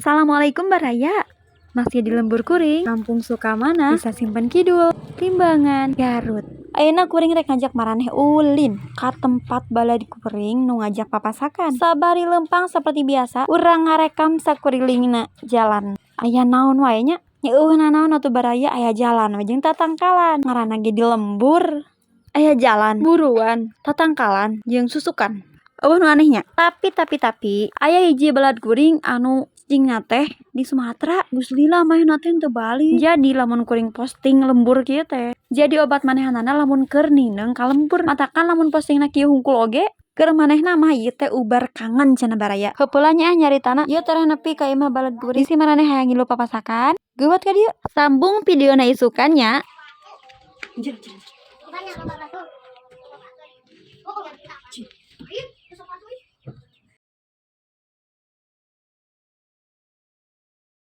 Assalamualaikum Baraya. Masih di Lembur Kuring, Kampung Sukamana, Desa Simpen Kidul, Limbangan, Garut. Ayeuna kuring rek ngajak maraneh ulin ka tempat baladi kuring nu ngajak papasakan. Sabari lempang seperti biasa, urang ngarekam sakurilingna jalan. Aya naon wae nya? Nyeueuna naon atuh Baraya, aya jalan we jeung tatangkalan. Ngaranna ge di lembur. Aya jalan, buruan, tatangkalan, jeung susukan. Eueuh nu anehnya. Tapi aya hiji balad kuring anu cingna teh di Sumatera geus lila mahena teh teu balik. Jadi lamun kuring posting lembur kieu teh, jadi obat manehanana lamun keur nineng ka lembur. Matakan lamun postingna kieu hungkul oge, keur manehna mah ieu teh ubar kangen cenah Baraya. Heupeula nya nyaritana ieu teh nepi ka imah balad kuring. Si maraneh hayang ngilu papasakan, geuwat ka dieu. Sambung videona isukan nya.